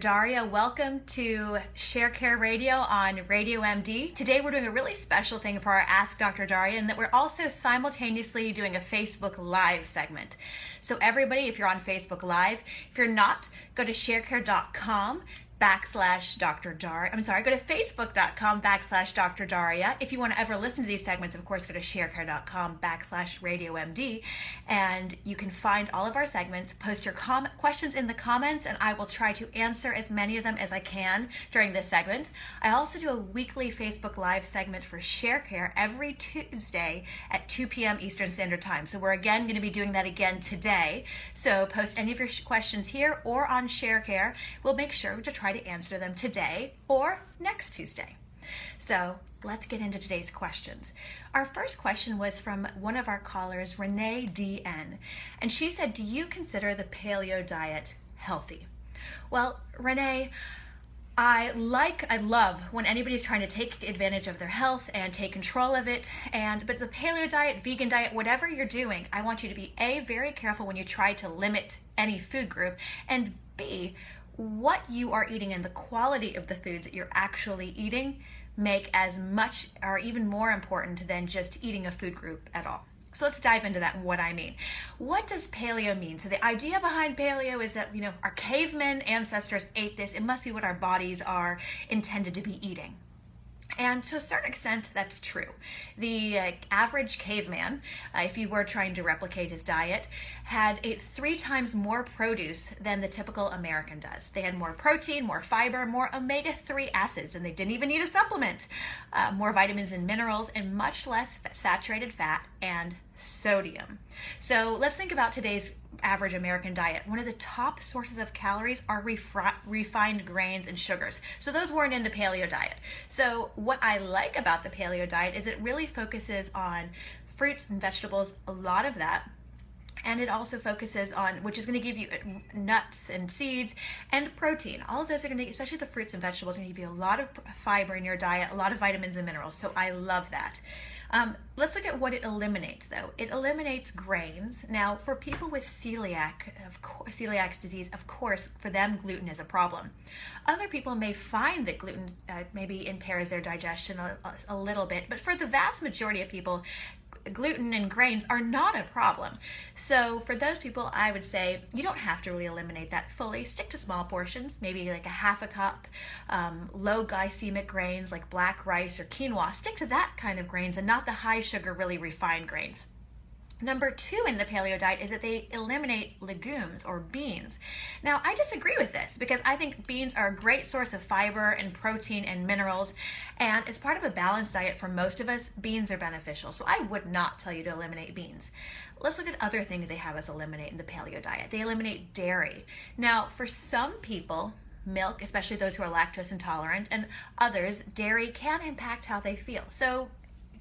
Daria, welcome to Share Care Radio on Radio MD. Today we're doing a really special thing for our Ask Dr. Daria, and that we're also simultaneously doing a Facebook Live segment. So everybody, if you're on Facebook Live, if you're not, go to sharecare.com/Dr. Daria. Go to facebook.com/Dr. Daria. If you want to ever listen to these segments, of course, go to sharecare.com/Radio MD, and you can find all of our segments. Post your questions in the comments, and I will try to answer as many of them as I can during this segment. I also do a weekly Facebook Live segment for Share Care every Tuesday at 2 p.m. Eastern Standard Time. So we're again going to be doing that again today. So post any of your questions here or on Share Care. We'll make sure to try to answer them today or next Tuesday. So let's get into today's questions. Our first question was from one of our callers, Renee DN, and she said, do you consider the paleo diet healthy? Well, Renee, I love when anybody's trying to take advantage of their health and take control of it. But the paleo diet, vegan diet, whatever you're doing, I want you to be A, very careful when you try to limit any food group, and B, what you are eating and the quality of the foods that you're actually eating make as much or even more important than just eating a food group at all. So let's dive into that and what I mean. What does paleo mean? So the idea behind paleo is that, our caveman ancestors ate this. It must be what our bodies are intended to be eating. And to a certain extent, that's true. The average caveman, if you were trying to replicate his diet, had 3 times more produce than the typical American does. They had more protein, more fiber, more omega-3 acids, and they didn't even need a supplement, more vitamins and minerals, and much less saturated fat and sodium. So let's think about today's average American diet. One of the top sources of calories are refined grains and sugars. So those weren't in the paleo diet. So what I like about the paleo diet is it really focuses on fruits and vegetables, a lot of that. And it also focuses on, which is going to give you nuts and seeds and protein. All of those are going to, especially the fruits and vegetables, are going to give you a lot of fiber in your diet, a lot of vitamins and minerals. So I love that. Let's look at what it eliminates, though. It eliminates grains. Now, for people with celiac disease, of course, for them, gluten is a problem. Other people may find that gluten maybe impairs their digestion a little bit, but for the vast majority of people, gluten and grains are not a problem. So for those people, I would say you don't have to really eliminate that fully. Stick to small portions, maybe like a half a cup. Low glycemic grains like black rice or quinoa. Stick to that kind of grains and not the high sugar, really refined grains. Number 2 in the paleo diet is that they eliminate legumes or beans. Now, I disagree with this because I think beans are a great source of fiber and protein and minerals, and as part of a balanced diet for most of us, beans are beneficial. So I would not tell you to eliminate beans. Let's look at other things they have us eliminate in the paleo diet. They eliminate dairy. Now, for some people, milk, especially those who are lactose intolerant, and others, dairy can impact how they feel. So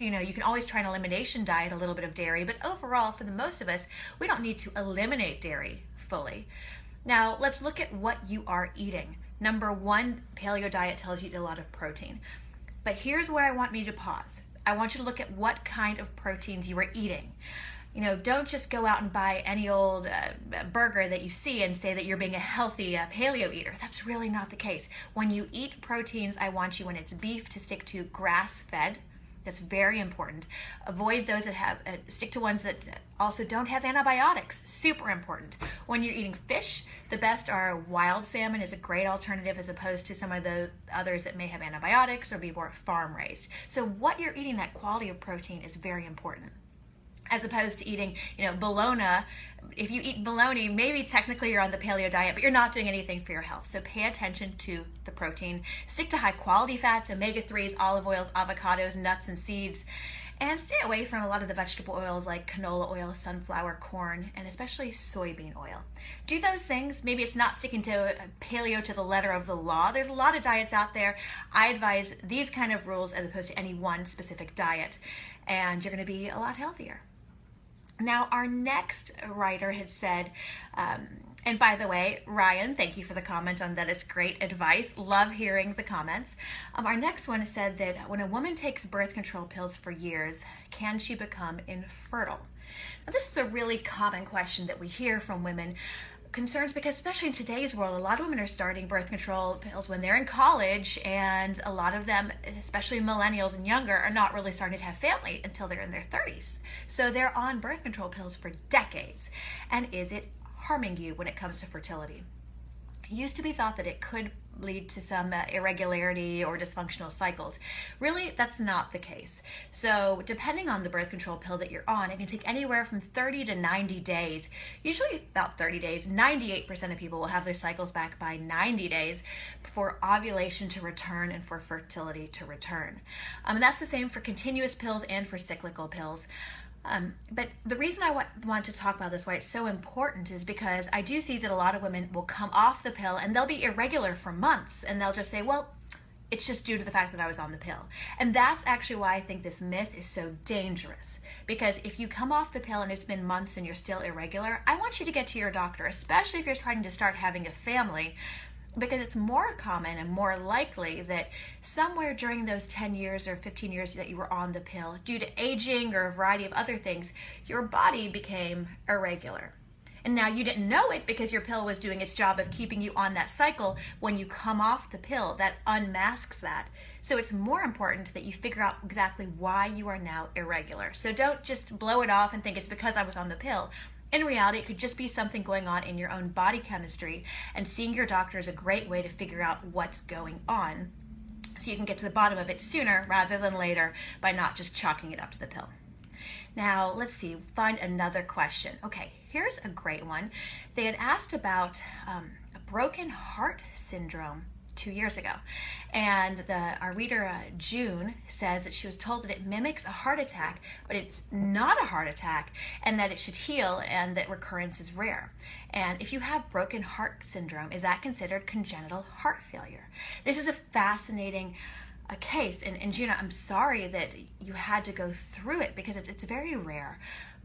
you can always try an elimination diet, a little bit of dairy, but overall, for the most of us, we don't need to eliminate dairy fully. Now, let's look at what you are eating. Number 1, paleo diet tells you to eat a lot of protein. But here's where I want me to pause. I want you to look at what kind of proteins you are eating. Don't just go out and buy any old burger that you see and say that you're being a healthy paleo eater. That's really not the case. When you eat proteins, I want you, when it's beef, to stick to grass-fed. That's very important. Avoid those that stick to ones that also don't have antibiotics. Super important. When you're eating fish, the best are wild salmon is a great alternative as opposed to some of the others that may have antibiotics or be more farm raised. So what you're eating, that quality of protein, is very important. As opposed to eating, bologna. If you eat bologna, maybe technically you're on the paleo diet, but you're not doing anything for your health. So pay attention to the protein. Stick to high quality fats, omega-3s, olive oils, avocados, nuts, and seeds. And stay away from a lot of the vegetable oils like canola oil, sunflower, corn, and especially soybean oil. Do those things. Maybe it's not sticking to paleo to the letter of the law. There's a lot of diets out there. I advise these kind of rules as opposed to any one specific diet, and you're going to be a lot healthier. Now, our next writer had said, and by the way, Ryan, thank you for the comment on that. It's great advice. Love hearing the comments. Our next one said that when a woman takes birth control pills for years, can she become infertile? Now, this is a really common question that we hear from women. concerns because especially in today's world, a lot of women are starting birth control pills when they're in college, and a lot of them, especially millennials and younger, are not really starting to have family until they're in their 30s. So they're on birth control pills for decades. And is it harming you when it comes to fertility? It used to be thought that it could lead to some irregularity or dysfunctional cycles. Really, that's not the case. So depending on the birth control pill that you're on, it can take anywhere from 30 to 90 days. Usually about 30 days. 98% of people will have their cycles back by 90 days for ovulation to return and for fertility to return. And that's the same for continuous pills and for cyclical pills. But the reason I want to talk about this, why it's so important, is because I do see that a lot of women will come off the pill and they'll be irregular for months, and they'll just say, well, it's just due to the fact that I was on the pill. And that's actually why I think this myth is so dangerous. Because if you come off the pill and it's been months and you're still irregular, I want you to get to your doctor, especially if you're trying to start having a family, because it's more common and more likely that somewhere during those 10 years or 15 years that you were on the pill, due to aging or a variety of other things, your body became irregular. And now you didn't know it because your pill was doing its job of keeping you on that cycle. When you come off the pill, that unmasks that. So it's more important that you figure out exactly why you are now irregular. So don't just blow it off and think it's because I was on the pill. In reality, it could just be something going on in your own body chemistry, and seeing your doctor is a great way to figure out what's going on so you can get to the bottom of it sooner rather than later by not just chalking it up to the pill. Now, let's see, find another question. Okay, here's a great one. They had asked about a broken heart syndrome 2 years ago. And our reader, June, says that she was told that it mimics a heart attack, but it's not a heart attack, and that it should heal, and that recurrence is rare. And if you have broken heart syndrome, is that considered congenital heart failure? This is a fascinating case. And June, I'm sorry that you had to go through it because it's very rare.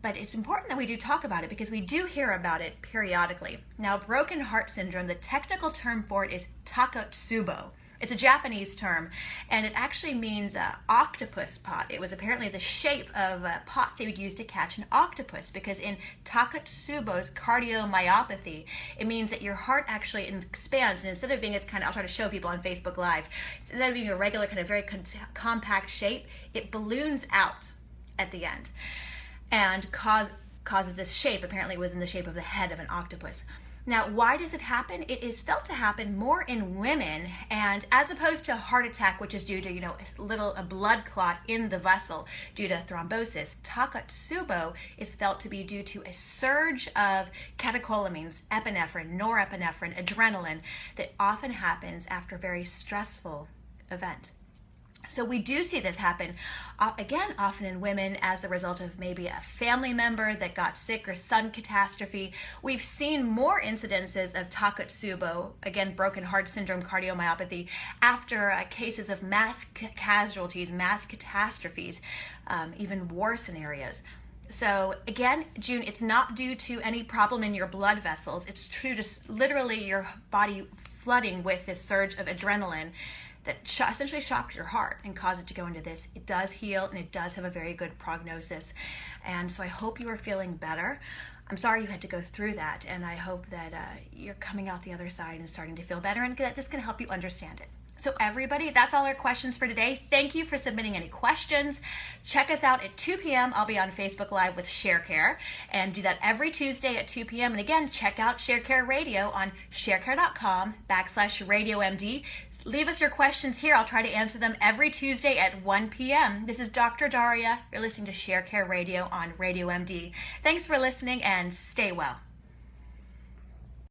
But it's important that we do talk about it because we do hear about it periodically. Now, broken heart syndrome, the technical term for it is takotsubo. It's a Japanese term, and it actually means octopus pot. It was apparently the shape of pots they would use to catch an octopus, because in takotsubo's cardiomyopathy, it means that your heart actually expands, and instead of being its kind of, I'll try to show people on Facebook Live, instead of being a regular kind of very compact shape, it balloons out at the end and causes this shape. Apparently it was in the shape of the head of an octopus. Now, why does it happen? It is felt to happen more in women, and as opposed to a heart attack, which is due to, a blood clot in the vessel due to thrombosis, takotsubo is felt to be due to a surge of catecholamines, epinephrine, norepinephrine, adrenaline, that often happens after a very stressful event. So we do see this happen, again, often in women as a result of maybe a family member that got sick or sudden catastrophe. We've seen more incidences of takotsubo, again, broken heart syndrome, cardiomyopathy, after cases of mass casualties, mass catastrophes, even war scenarios. So again, June, it's not due to any problem in your blood vessels. It's true to literally your body flooding with this surge of adrenaline that essentially shocked your heart and caused it to go into this. It does heal, and it does have a very good prognosis. And so I hope you are feeling better. I'm sorry you had to go through that, and I hope that you're coming out the other side and starting to feel better, and that this can help you understand it. So everybody, that's all our questions for today. Thank you for submitting any questions. Check us out at 2 p.m. I'll be on Facebook Live with ShareCare, and do that every Tuesday at 2 p.m. And again, check out ShareCare Radio on sharecare.com/RadioMD. Leave us your questions here. I'll try to answer them every Tuesday at 1 p.m. This is Dr. Daria. You're listening to ShareCare Radio on Radio MD. Thanks for listening, and stay well.